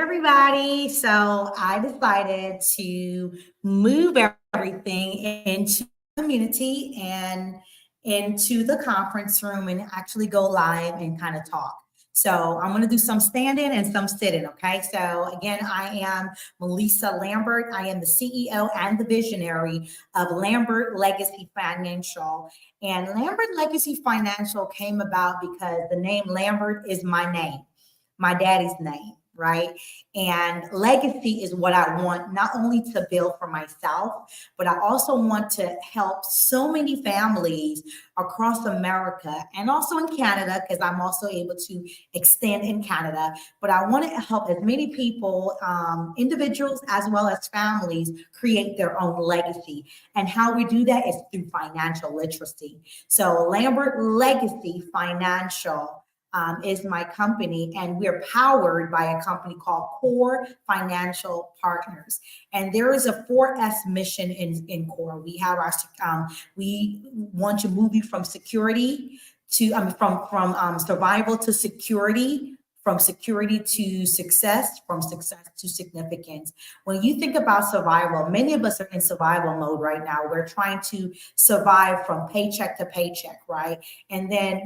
everybody. So I decided to move everything into community and into the conference room and actually go live and kind of talk. So I'm going to do some standing and some sitting. Okay. So again, I am Melissa Lambert. I am the CEO and the visionary of Lambert Legacy Financial. And Lambert Legacy Financial came about because the name Lambert is my name, my daddy's name, right? And legacy is what I want not only to build for myself, but I also want to help so many families across America and also in Canada, because I'm also able to extend in Canada. But I want to help as many people, individuals as well as families, create their own legacy. And how we do that is through financial literacy. So Lambert Legacy Financial is my company, and we're powered by a company called Core Financial Partners. And there is a 4S mission in Core. We have our we want to move you from security to from survival to security, from security to success, from success to significance. When you think about survival, many of us are in survival mode right now. We're trying to survive from paycheck to paycheck, right? And then,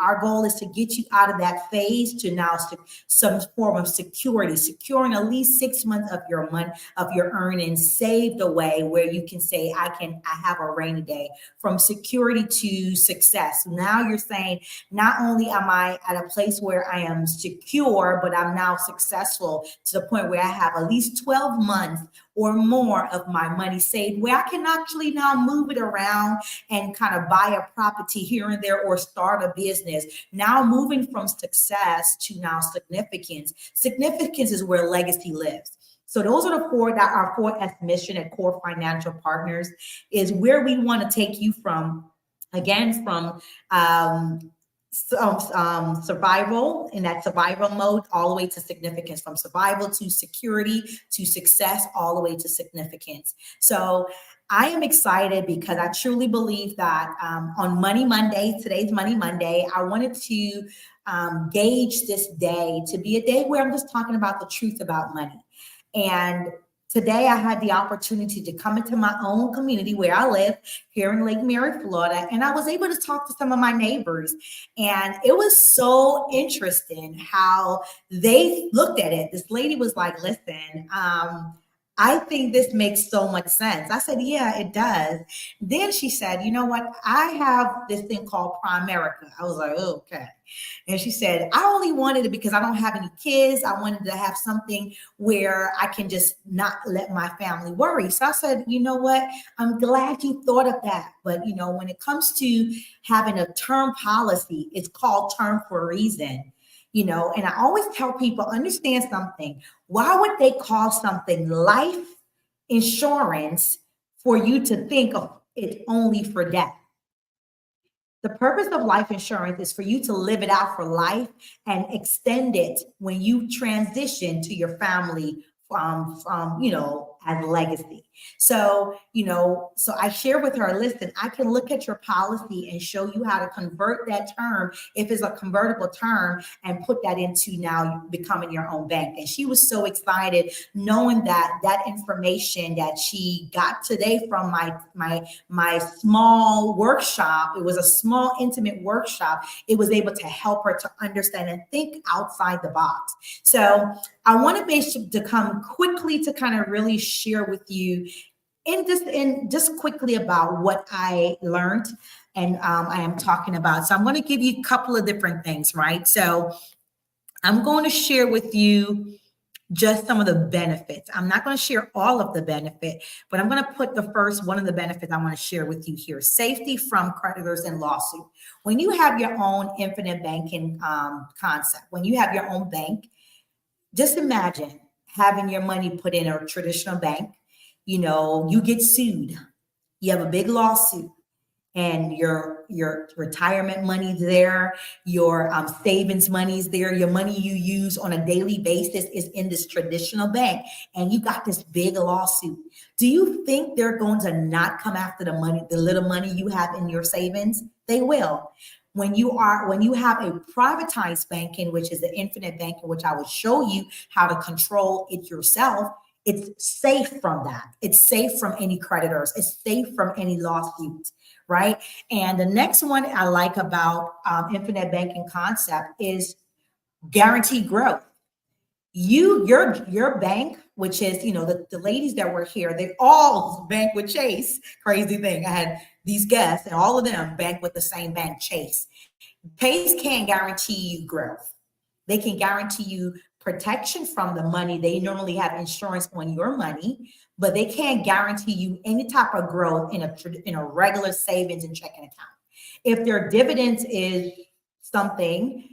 our goal is to get you out of that phase to now some form of security, securing at least 6 months of your month, of your earnings saved away, where you can say, I have a rainy day. From security to success. Now you're saying, not only am I at a place where I am secure, but I'm now successful to the point where I have at least 12 months or more of my money saved, where I can actually now move it around and kind of buy a property here and there or start a business. Now moving from success to now significance. Significance is where legacy lives. So those are the four that our 4S mission at Core Financial Partners is where we want to take you from, again, from survival, in that survival mode, all the way to significance, from survival to security to success, all the way to significance. So I am excited because I truly believe that on Money Monday, today's Money Monday, I wanted to gauge this day to be a day where I'm just talking about the truth about money. And today I had the opportunity to come into my own community where I live here in Lake Mary, Florida, and I was able to talk to some of my neighbors. And it was so interesting how they looked at it. This lady was like, listen, I think this makes so much sense. I said, yeah, it does. Then she said, you know what? I have this thing called Primerica. I was like, oh, okay. And she said, I only wanted it because I don't have any kids. I wanted to have something where I can just not let my family worry. So I said, you know what? I'm glad you thought of that. But, when it comes to having a term policy, it's called term for a reason. And I always tell people, understand something. Why would they call something life insurance for you to think of it only for death? The purpose of life insurance is for you to live it out for life and extend it when you transition to your family from as legacy. So, so I share with her, listen, I can look at your policy and show you how to convert that term, if it's a convertible term, and put that into now becoming your own bank. And she was so excited knowing that information that she got today from my small workshop. It was a small, intimate workshop. It was able to help her to understand and think outside the box. So I want to come quickly to kind of really share with you just quickly about what I learned and I am talking about. So I'm going to give you a couple of different things, right? So I'm going to share with you just some of the benefits. I'm not going to share all of the benefit, but I'm going to put one of the benefits I want to share with you here: safety from creditors and lawsuit. When you have your own infinite banking concept, when you have your own bank, just imagine having your money put in a traditional bank. You get sued, you have a big lawsuit, and your retirement money's there, your savings money's there, your money you use on a daily basis is in this traditional bank, and you got this big lawsuit. Do you think they're going to not come after the little money you have in your savings? They will. When you have a privatized banking, which is the infinite banking, which I will show you how to control it yourself, it's safe from that. It's safe from any creditors. It's safe from any lawsuits, right? And the next one I like about infinite banking concept is guaranteed growth. Your bank, which is, the ladies that were here, they all bank with Chase. Crazy thing. I had these guests and all of them bank with the same bank, Chase. Chase can't guarantee you growth. They can guarantee you protection from the money. They normally have insurance on your money, but they can't guarantee you any type of growth in a regular savings and checking account. If their dividends is something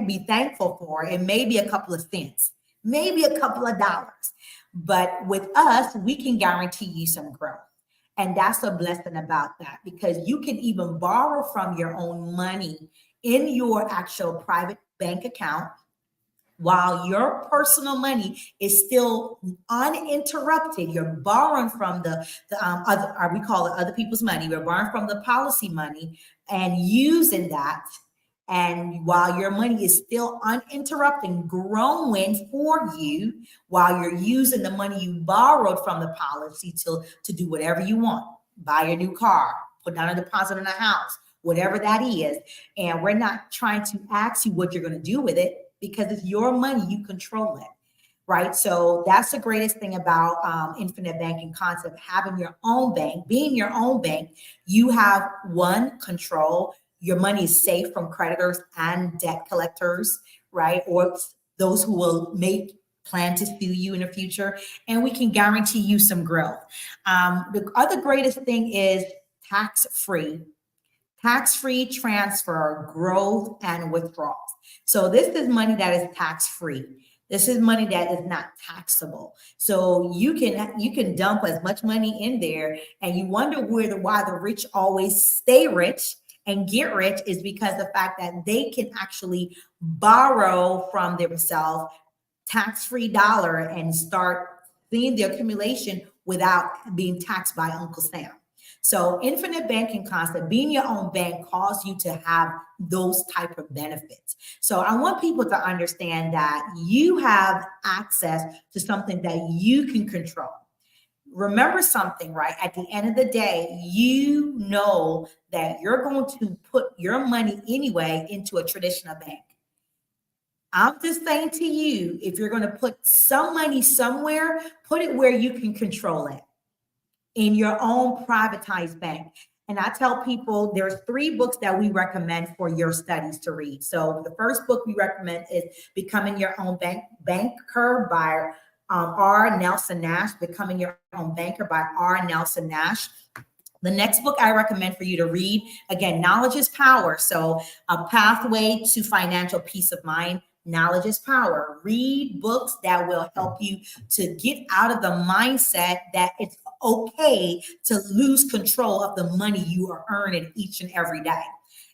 be thankful for, it may be a couple of cents, maybe a couple of dollars. But with us, we can guarantee you some growth. And that's a blessing about that, because you can even borrow from your own money in your actual private bank account while your personal money is still uninterrupted. You're borrowing from the other, or we call it other people's money. We're borrowing from the policy money and using that. And while your money is still uninterrupted, growing for you, while you're using the money you borrowed from the policy to do whatever you want, buy a new car, put down a deposit on a house, whatever that is. And we're not trying to ask you what you're going to do with it, because it's your money, you control it, right? So that's the greatest thing about infinite banking concept, having your own bank, being your own bank. You have one control. Your money is safe from creditors and debt collectors, right? Or those who will plan to sue you in the future. And we can guarantee you some growth. The other greatest thing is tax-free transfer, growth, and withdrawals. So this is money that is tax-free. This is money that is not taxable. So you can dump as much money in there, and you wonder why the rich always stay rich and get rich, is because the fact that they can actually borrow from themselves tax-free dollar and start seeing the accumulation without being taxed by Uncle Sam. So infinite banking concept, being your own bank, causes you to have those type of benefits. So I want people to understand that you have access to something that you can control. Remember something, right? At the end of the day, you know that you're going to put your money anyway into a traditional bank. I'm just saying to you, if you're going to put some money somewhere, put it where you can control it, in your own privatized bank. And I tell people there's 3 books that we recommend for your studies to read. So the first book we recommend is Becoming Your Own Banker by R. Nelson Nash, Becoming Your Own Banker by R. Nelson Nash. The next book I recommend for you to read, again, Knowledge is Power. So A Pathway to Financial Peace of Mind. Knowledge is power. Read books that will help you to get out of the mindset that it's okay to lose control of the money you are earning each and every day.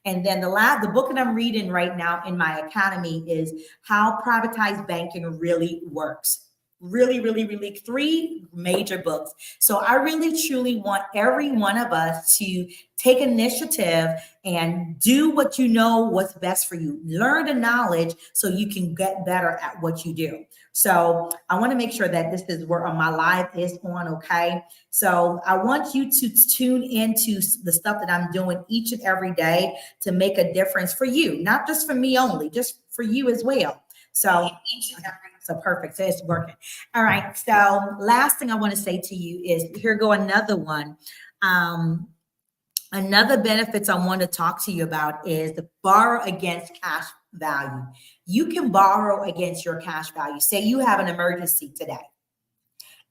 And then the book that I'm reading right now in my academy is How Privatized Banking Really Works. Really, really, really 3 major books. So I really, truly want every one of us to take initiative and do what you know what's best for you. Learn the knowledge so you can get better at what you do. So I want to make sure that this is where my live is on, okay? So I want you to tune into the stuff that I'm doing each and every day to make a difference for you, not just for me only, just for you as well. So perfect. So it's working. All right. So last thing I want to say to you is, here go another one. Another benefits I want to talk to you about is the borrow against cash value. You can borrow against your cash value. Say you have an emergency today,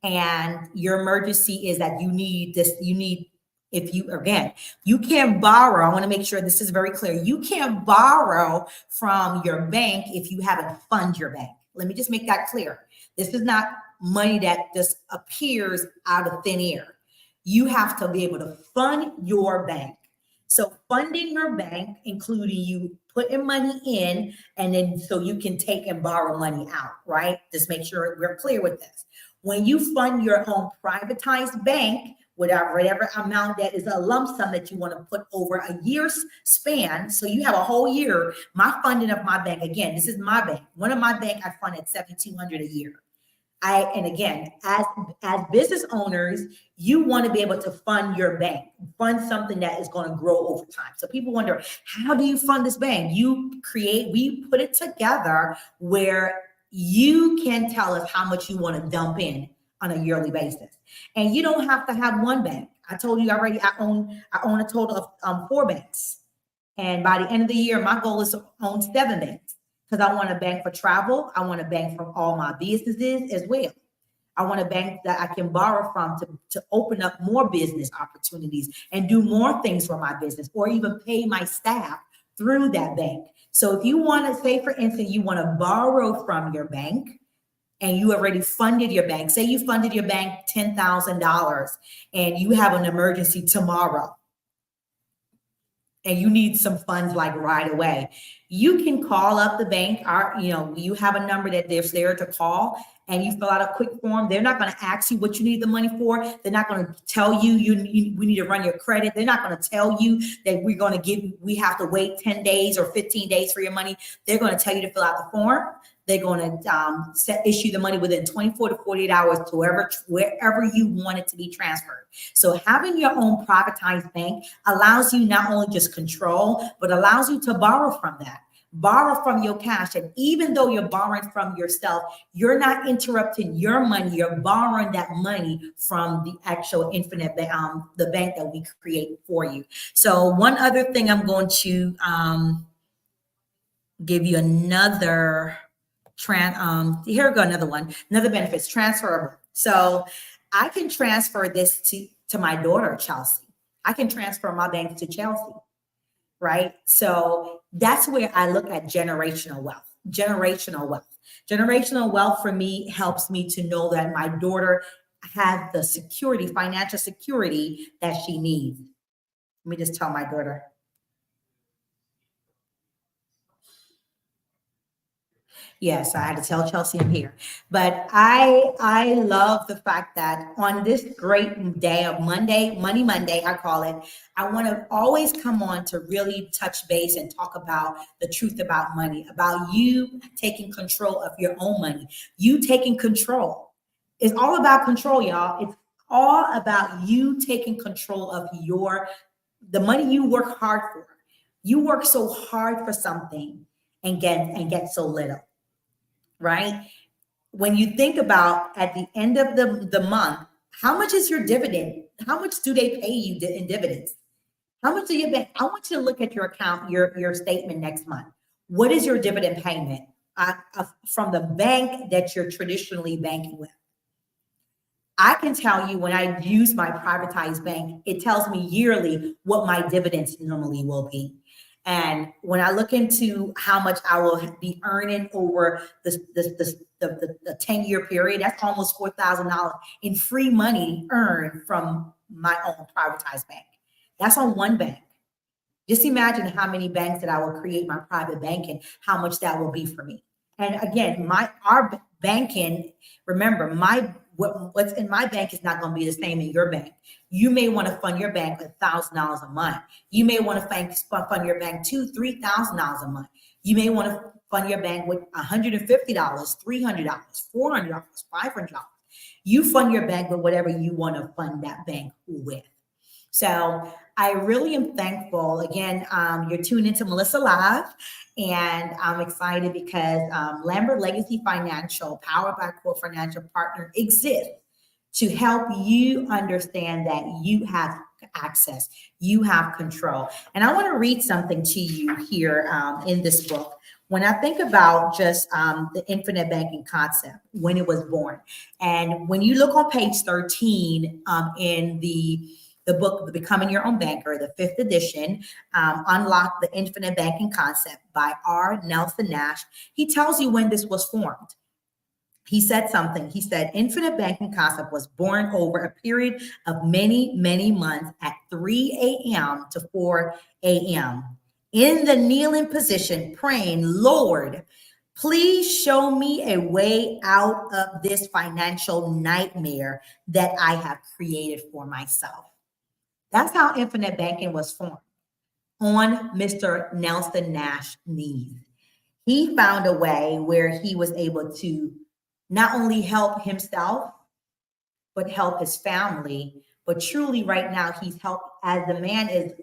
and your emergency is that you need this, you can't borrow. I want to make sure this is very clear. You can't borrow from your bank if you haven't funded your bank. Let me just make that clear. This is not money that just appears out of thin air. You have to be able to fund your bank. So funding your bank, including you putting money in, and then so you can take and borrow money out, right? Just make sure we're clear with this. When you fund your own privatized bank, whatever amount that is a lump sum that you want to put over a year's span. So you have a whole year. My funding of my bank, again, this is my bank. One of my bank I fund at $7,200 a year. And again, as business owners, you want to be able to fund your bank, fund something that is going to grow over time. So people wonder, how do you fund this bank? We put it together where you can tell us how much you want to dump in on a yearly basis. And you don't have to have one bank. I told you already, I own a total of 4 banks. And by the end of the year, my goal is to own 7 banks. Because I want a bank for travel. I want a bank for all my businesses as well. I want a bank that I can borrow from to open up more business opportunities and do more things for my business, or even pay my staff through that bank. So if you want to say, for instance, you want to borrow from your bank and you already funded your bank, say you funded your bank $10,000 and you have an emergency tomorrow, and you need some funds like right away, you can call up the bank. You have a number that they're there to call, and you fill out a quick form. They're not going to ask you what you need the money for. They're not going to tell you we need to run your credit. They're not going to tell you that we have to wait 10 days or 15 days for your money. They're going to tell you to fill out the form. They're going to issue the money within 24 to 48 hours to wherever you want it to be transferred. So having your own privatized bank allows you not only just control, but allows you to borrow from that. Borrow from your cash. And even though you're borrowing from yourself, you're not interrupting your money. You're borrowing that money from the actual infinite, the bank that we create for you. So one other thing I'm going to give you another here we go, another one. Another benefit is transferable. So I can transfer this to my daughter, Chelsea. I can transfer my bank to Chelsea, right? So that's where I look at generational wealth. Generational wealth for me helps me to know that my daughter has the security, financial security that she needs. Let me just tell my daughter. Yes, I had to tell Chelsea I'm here. But I love the fact that on this great day of Monday, Money Monday, I call it, I want to always come on to really touch base and talk about the truth about money, about you taking control of your own money, you taking control. It's all about control, y'all. It's all about you taking control of the money you work hard for. You work so hard for something and get so little. Right? When you think about at the end of the month, how much is your dividend? How much do they pay you in dividends? How much do you bank? I want you to look at your account, your statement next month. What is your dividend payment from the bank that you're traditionally banking with? I can tell you when I use my privatized bank, it tells me yearly what my dividends normally will be. And when I look into how much I will be earning over the 10-year period, that's almost $4,000 in free money earned from my own privatized bank. That's on one bank. Just imagine how many banks that I will create my private banking, how much that will be for me. And again, our banking, remember, what's in my bank is not going to be the same in your bank. You may want to fund your bank with $1,000 a month. You may want to fund your bank $2,000, $3,000 a month. You may want to fund your bank with $150, $300, $400, $500. You fund your bank with whatever you want to fund that bank with. So I really am thankful. Again, you're tuned into Melissa Live, and I'm excited because Lambert Legacy Financial, powered by Core Financial Partner, exists to help you understand that you have access, you have control. And I want to read something to you here in this book. When I think about just the infinite banking concept, when it was born, and when you look on page 13 in the book, Becoming Your Own Banker, the 5th edition, Unlock the Infinite Banking Concept by R. Nelson Nash, he tells you when this was formed. He said something. He said, infinite banking concept was born over a period of many, many months at 3 a.m. to 4 a.m. in the kneeling position, praying, Lord, Please show me a way out of this financial nightmare that I have created for myself. That's how infinite banking was formed, on Mr. Nelson Nash knees. He found a way where he was able to not only help himself, but help his family. But truly, right now, he's helped, as the man is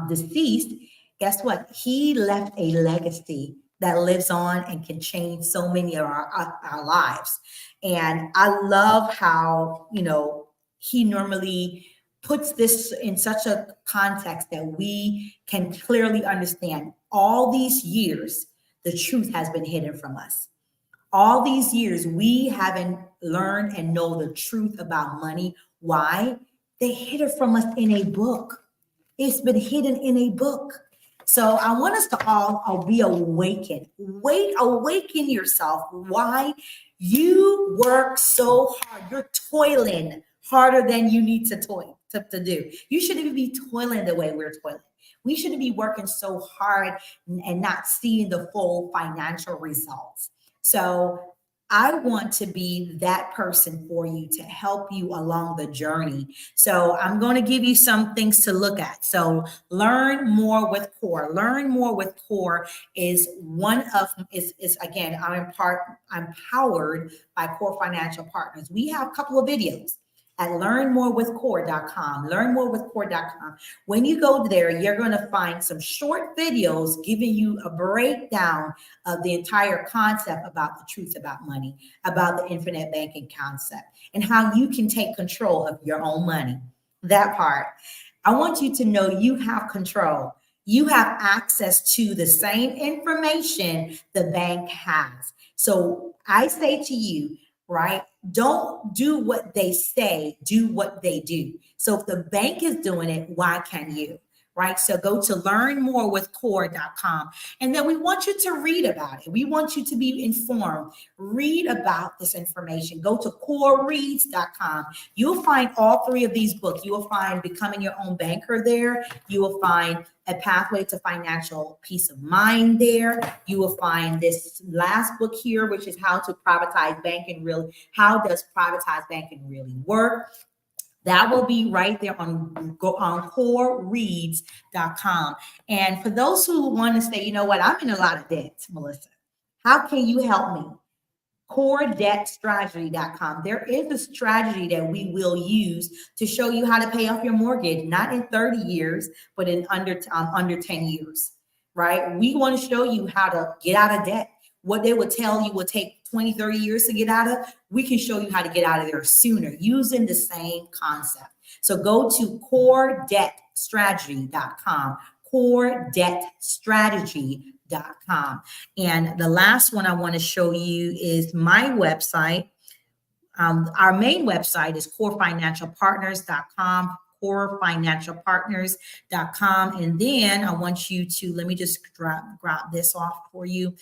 deceased. Guess what? He left a legacy that lives on and can change so many of our lives. And I love how, he normally puts this in such a context that we can clearly understand all these years, the truth has been hidden from us. All these years, we haven't learned and know the truth about money. Why? They hid it from us in a book. It's been hidden in a book. So I want us to all be awakened. Awaken yourself. Why? You work so hard. You're toiling harder than you need to toil to do. You shouldn't be toiling the way we're toiling. We shouldn't be working so hard and not seeing the full financial results. So I want to be that person for you to help you along the journey. So I'm going to give you some things to look at. So learn more with Core. Learn more with Core is again, I'm powered by Core Financial Partners. We have a couple of videos at learnmorewithcore.com. Learnmorewithcore.com. When you go there, you're going to find some short videos giving you a breakdown of the entire concept about the truth about money, about the infinite banking concept, and how you can take control of your own money. That part. I want you to know you have control. You have access to the same information the bank has. So I say to you, right? Don't do what they say, do what they do. So if the bank is doing it, why can't you? Right? So go to learnmorewithcore.com. And then we want you to read about it. We want you to be informed. Read about this information. Go to corereads.com. You'll find all three of these books. You will find Becoming Your Own Banker there. You will find A Pathway to Financial Peace of Mind there. You will find this last book here, which is How does Privatized Banking really work? That will be right there on corereads.com. And for those who want to say, you know what, I'm in a lot of debt, Melissa. How can you help me? CoreDebtStrategy.com. There is a strategy that we will use to show you how to pay off your mortgage, not in 30 years, but in under 10 years, right? We want to show you how to get out of debt. What they would tell you will take 20, 30 years to get out of, we can show you how to get out of there sooner using the same concept. So go to CoreDebtStrategy.com, CoreDebtStrategy.com. And the last one I want to show you is my website. Our main website is corefinancialpartners.com, corefinancialpartners.com. And then I want you to, let me just grab this off for you.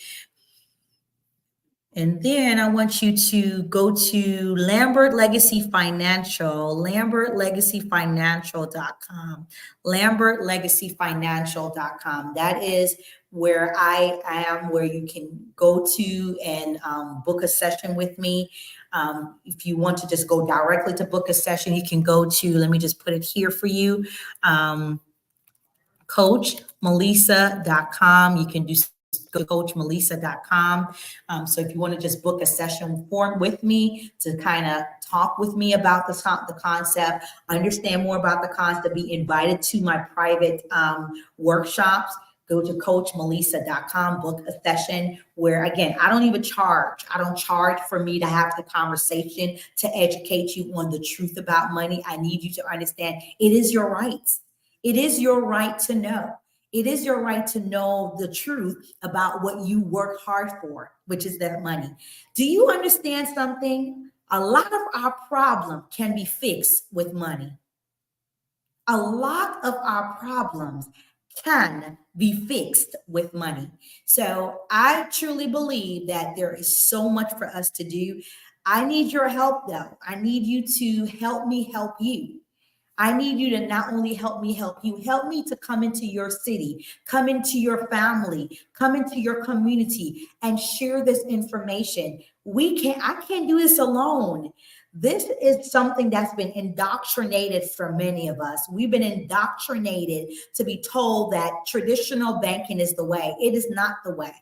And then I want you to go to Lambert Legacy Financial, LambertLegacyFinancial.com, LambertLegacyFinancial.com. That is where I am, where you can go to and book a session with me. If you want to just go directly to book a session, you can go to, let me just put it here for you, CoachMelissa.com. You can do go to coachmelissa.com. So if you want to just book a session with me to kind of talk with me about the concept, understand more about the concept, be invited to my private workshops, go to coachmelissa.com, book a session where, again, I don't even charge. I don't charge for me to have the conversation to educate you on the truth about money. I need you to understand it is your right. It is your right to know. It is your right to know the truth about what you work hard for, which is that money. Do you understand something? A lot of our problem can be fixed with money. A lot of our problems can be fixed with money. So I truly believe that there is so much for us to do. I need your help, though. I need you to help me help you. I need you to not only help me help you, help me to come into your city, come into your family, come into your community and share this information. I can't do this alone. This is something that's been indoctrinated for many of us. We've been indoctrinated to be told that traditional banking is the way. It is not the way.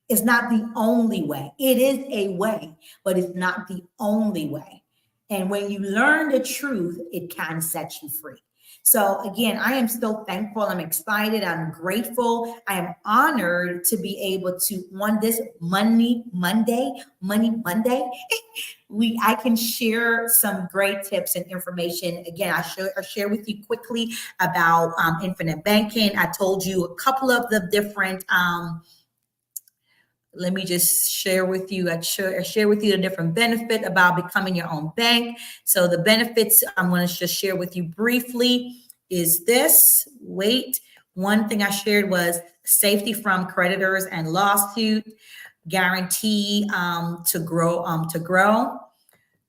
It's not the only way. It is a way, but it's not the only way. And when you learn the truth, it can set you free. So again, I am so thankful. I'm excited. I'm grateful. I am honored to be able to, on this Money Monday, I can share some great tips and information. Again, I share with you quickly about infinite banking. I told you a couple of the different let me just share with you. I share with you the different benefit about becoming your own bank. So the benefits I'm going to just share with you briefly is this. One thing I shared was safety from creditors and lawsuit, guarantee to grow.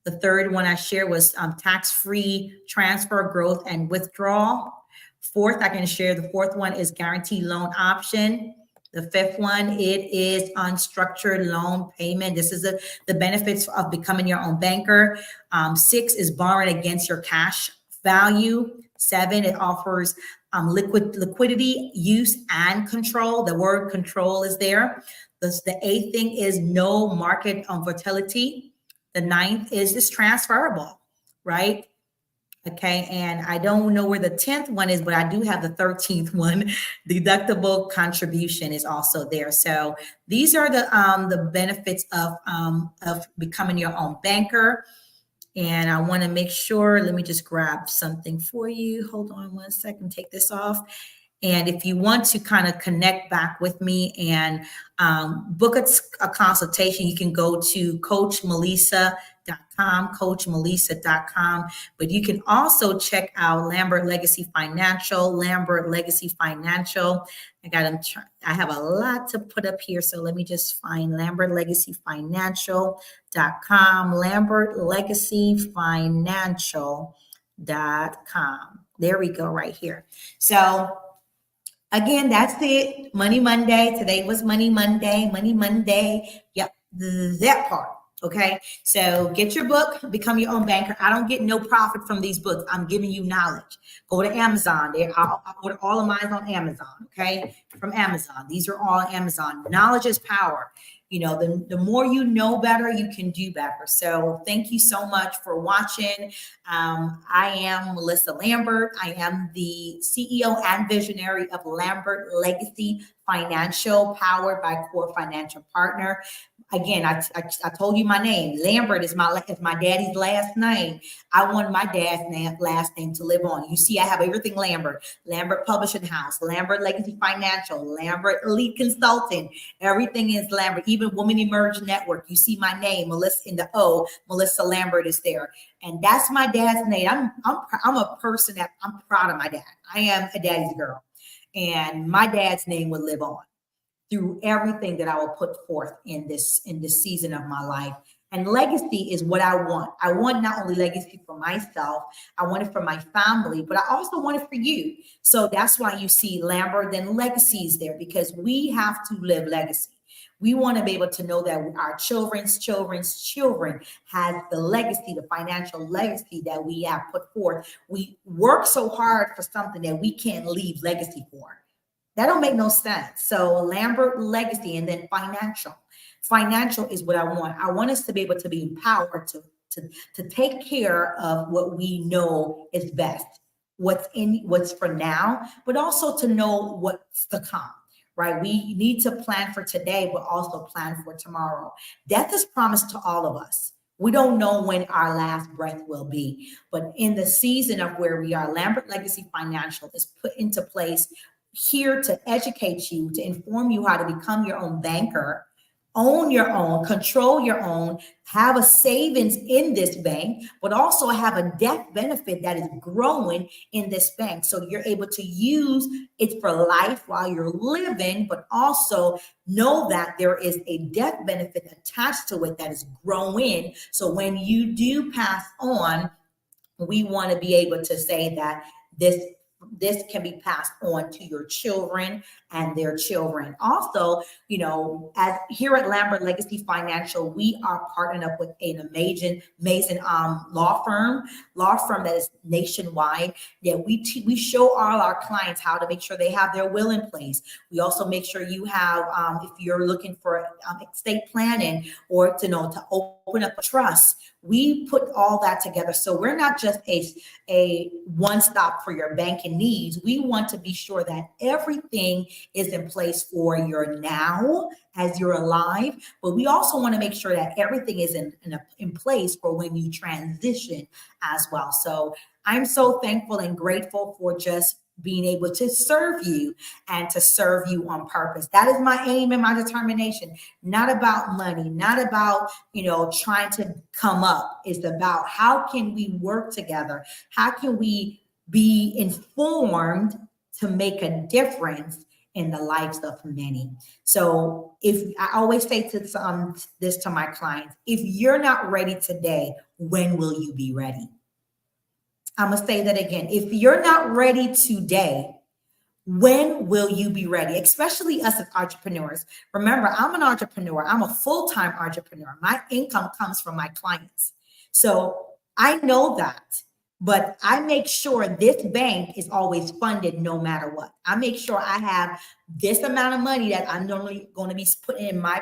The third one I shared was tax-free transfer, growth, and withdrawal. Fourth, I can share the fourth one is guaranteed loan option. The fifth one, it is unstructured loan payment. This is the benefits of becoming your own banker. 6 is borrowing against your cash value. 7, it offers liquidity, use, and control. The word control is there. The 8th thing is no market volatility. The 9th is this transferable, right? Okay, and I don't know where the 10th one is, but I do have the 13th one. Deductible contribution is also there. So these are the benefits of becoming your own banker. And I want to make sure, let me just grab something for you. Hold on one second, take this off. And if you want to kind of connect back with me and book a consultation, you can go to coachmelissa.com, but you can also check out Lambert Legacy Financial. I have a lot to put up here, so let me just find lambertlegacyfinancial.com, lambertlegacyfinancial.com. There we go, right here. So again, that's it. Money Monday. Today was Money Monday. Yep, that part. Okay. So get your book, become your own banker. I don't get no profit from these books. I'm giving you knowledge. Go to Amazon. I'll order all of mine on Amazon. Okay. From Amazon. These are all Amazon. Knowledge is power. You know, the more you know better, you can do better. So thank you so much for watching. I am Melissa Lambert. I am the CEO and visionary of Lambert Legacy Financial, powered by Core Financial Partner. Again, I told you my name. Lambert is my daddy's last name. I want my dad's last name to live on. You see, I have everything Lambert. Lambert Publishing House, Lambert Legacy Financial, Lambert Elite Consulting. Everything is Lambert. Even Women Emerge Network. You see my name, Melissa in the O. Melissa Lambert is there, and that's my dad's name. I'm a person that I'm proud of my dad. I am a daddy's girl, and my dad's name will live on through everything that I will put forth in this season of my life. And legacy is what I want. I want not only legacy for myself, I want it for my family, but I also want it for you. So that's why you see Lambert and legacies there, because we have to live legacy. We want to be able to know that our children's children has the legacy, the financial legacy that we have put forth. We work so hard for something that we can't leave legacy for. That don't make no sense. So Lambert Legacy, and then financial. Financial is what I want. I want us to be able to be empowered to take care of what we know is best, what's for now, but also to know what's to come, right? We need to plan for today, but also plan for tomorrow. Death is promised to all of us. We don't know when our last breath will be, but in the season of where we are, Lambert Legacy Financial is put into place here to educate you, to inform you how to become your own banker, own your own, control your own, have a savings in this bank, but also have a death benefit that is growing in this bank. So you're able to use it for life while you're living, but also know that there is a death benefit attached to it that is growing. So when you do pass on, We want to be able to say that this can be passed on to your children and their children. Also, as here at Lambert Legacy Financial, we are partnered up with an amazing law firm that is nationwide. That we show all our clients how to make sure they have their will in place. We also make sure you have, if you're looking for estate planning or to open up a trust, we put all that together. So we're not just a one-stop for your banking needs. We want to be sure that everything is in place for your now as you're alive, but we also want to make sure that everything is in place for when you transition as well. So I'm so thankful and grateful for just being able to serve you and to serve you on purpose. That is my aim and my determination. Not about money, not about, trying to come up. It's about how can we work together? How can we be informed to make a difference in the lives of many? So if I always say this to my clients, if you're not ready today, when will you be ready? I'm going to say that again. If you're not ready today, when will you be ready? Especially us as entrepreneurs. Remember, I'm an entrepreneur. I'm a full-time entrepreneur. My income comes from my clients. So I know that, but I make sure this bank is always funded no matter what. I make sure I have this amount of money that I'm normally going to be putting in my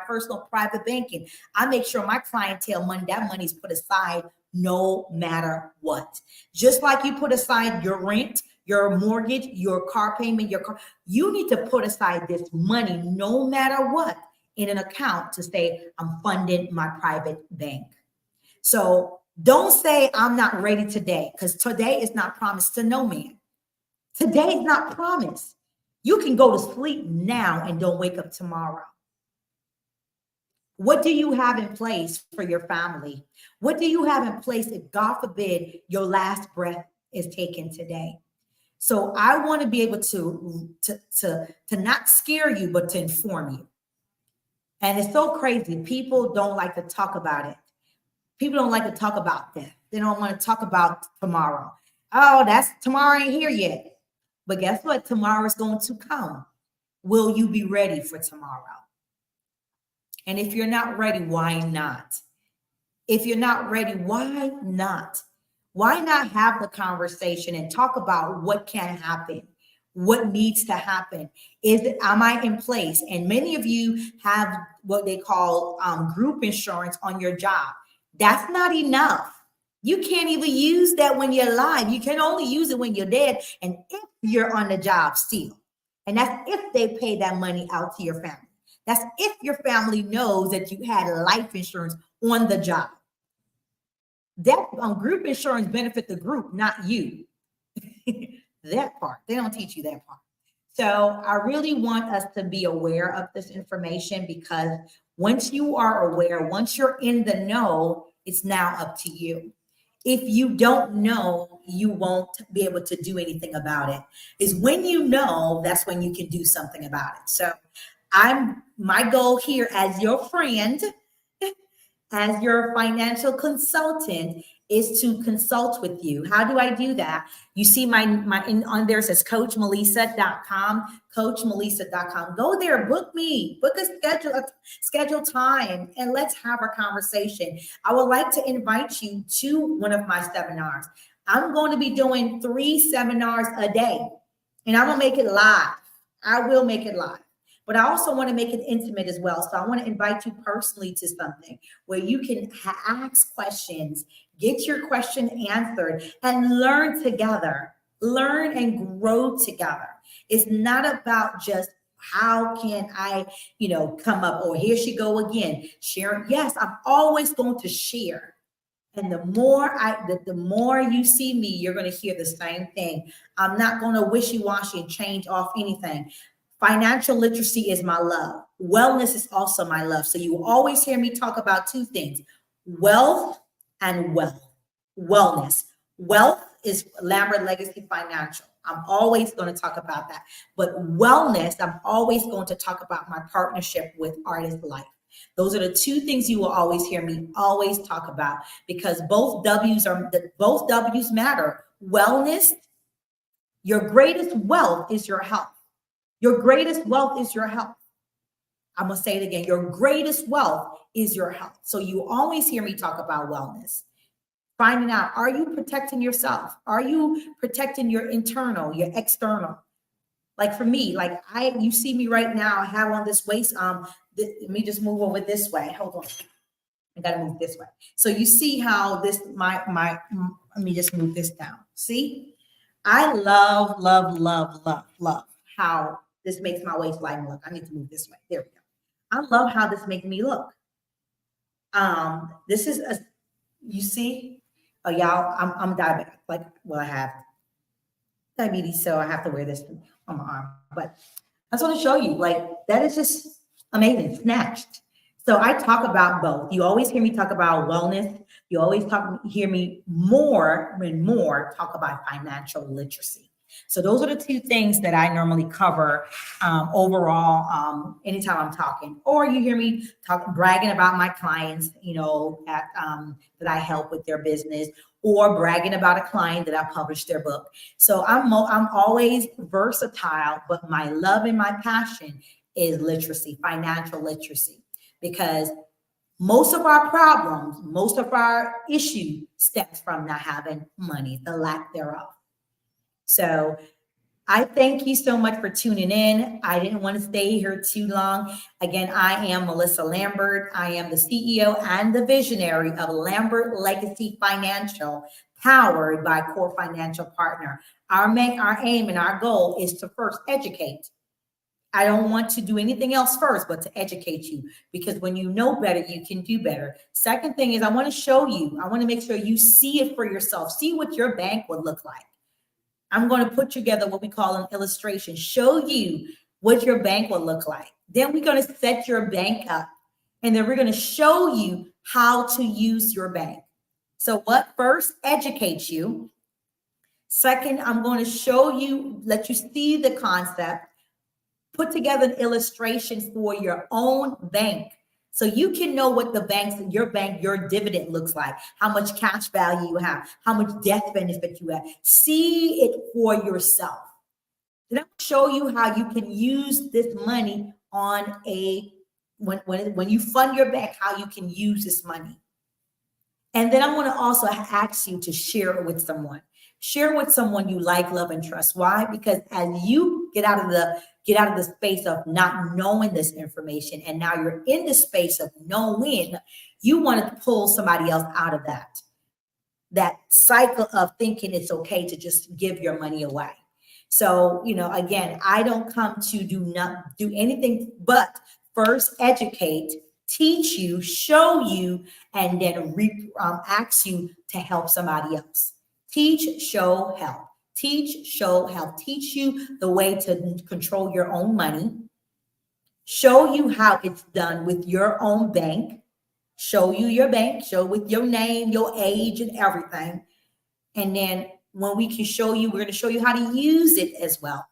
personal private banking. I make sure my clientele money, that money is put aside no matter what. Just like you put aside your rent, your mortgage, your car payment, you need to put aside this money no matter what in an account to say, I'm funding my private bank. So don't say I'm not ready today, because today is not promised to no man. Today is not promised. You can go to sleep now and don't wake up tomorrow. What do you have in place for your family? What do you have in place if, God forbid, your last breath is taken today? So I want to be able to not scare you, but to inform you. And it's so crazy. People don't like to talk about it. People don't like to talk about death. They don't want to talk about tomorrow. Oh, tomorrow ain't here yet. But guess what? Tomorrow is going to come. Will you be ready for tomorrow? And if you're not ready, why not? If you're not ready, why not? Why not have the conversation and talk about what can happen? What needs to happen? Am I in place? And many of you have what they call group insurance on your job. That's not enough. You can't even use that when you're alive. You can only use it when you're dead and if you're on the job still. And that's if they pay that money out to your family. That's if your family knows that you had life insurance on the job. That group insurance benefit the group, not you. That part, they don't teach you that part. So I really want us to be aware of this information, because once you are aware, once you're in the know, it's now up to you. If you don't know, you won't be able to do anything about it. Is when you know, that's when you can do something about it. So my goal here as your friend, as your financial consultant, is to consult with you. How do I do that? You see on there says coachmelissa.com, coachmelissa.com. Go there, book me, book a schedule time, and let's have a conversation. I would like to invite you to one of my seminars. I'm going to be doing 3 seminars a day, and I'm going to make it live. I will make it live. But I also want to make it intimate as well. So I want to invite you personally to something where you can ask questions, get your question answered, and learn together. Learn and grow together. It's not about just how can I, come up, or here she go again, sharing. Yes, I'm always going to share. And the more you see me, you're going to hear the same thing. I'm not going to wishy-washy and change off anything. Financial literacy is my love. Wellness is also my love. So you will always hear me talk about 2 things: wealth and wealth. Wellness. Wealth is Lambert Legacy Financial. I'm always going to talk about that. But wellness, I'm always going to talk about my partnership with Artist Life. Those are the two things you will always hear me always talk about, because both W's matter. Wellness, your greatest wealth is your health. Your greatest wealth is your health. I'm going to say it again. Your greatest wealth is your health. So you always hear me talk about wellness. Finding out, are you protecting yourself? Are you protecting your internal, your external? Like for me, like you see me right now, I have on this waist. Let me just move over this way. Hold on. I got to move this way. So you see how this, let me just move this down. See, I love, love, love, love, love how this makes my waistline look. I need to move this way. There we go. I love how this makes me look. This is you see, oh y'all, I'm diabetic. Like, well, I have diabetes, so I have to wear this on my arm. But I just want to show you, like, that is just amazing, snatched. So I talk about both. You always hear me talk about wellness. You always hear me more and more talk about financial literacy. So those are the two things that I normally cover overall anytime I'm talking. Or you hear me bragging about my clients, that I help with their business, or bragging about a client that I published their book. So I'm always versatile, but my love and my passion is literacy, financial literacy, because most of our problems, most of our issue stems from not having money, the lack thereof. So I thank you so much for tuning in. I didn't want to stay here too long. Again, I am Melissa Lambert. I am the CEO and the visionary of Lambert Legacy Financial, powered by Core Financial Partner. Our aim and our goal is to first educate. I don't want to do anything else first, but to educate you, because when you know better, you can do better. Second thing is I want to show you, I want to make sure you see it for yourself. See what your bank would look like. I'm going to put together what we call an illustration, show you what your bank will look like. Then we're going to set your bank up, and then we're going to show you how to use your bank. So what? First, educate you. Second, I'm going to show you, let you see the concept, put together an illustration for your own bank, so you can know what your dividend looks like, how much cash value you have, how much death benefit you have. See it for yourself. Then I'll show you how you can use this money on when you fund your bank, how you can use this money. And then I want to also ask you to share it with someone. Share with someone you like, love, and trust. Why? Because as you get out of the space of not knowing this information, and now you're in the space of knowing, you want to pull somebody else out of that cycle of thinking it's okay to just give your money away. So, again, I don't come to do anything but first educate, teach you, show you, and then ask you to help somebody else. Teach, show, help. Teach, show, help. Teach you the way to control your own money. Show you how it's done with your own bank. Show you your bank. Show with your name, your age, and everything. And then when we can show you, we're going to show you how to use it as well.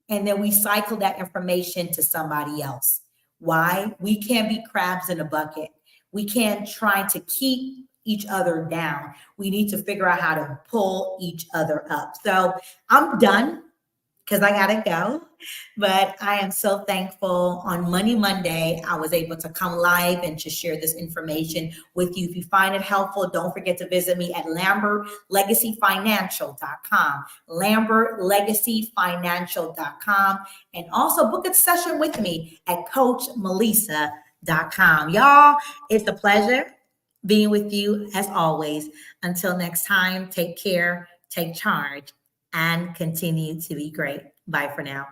And then we cycle that information to somebody else. Why? We can't be crabs in a bucket. We can't try to keep each other down. We need to figure out how to pull each other up. So I'm done because I gotta go, but I am so thankful. On Money Monday, I was able to come live and to share this information with you. If you find it helpful, don't forget to visit me at LambertLegacyFinancial.com, LambertLegacyFinancial.com, and also book a session with me at CoachMelissa.com. Y'all, it's a pleasure being with you as always. Until next time, take care, take charge, and continue to be great. Bye for now.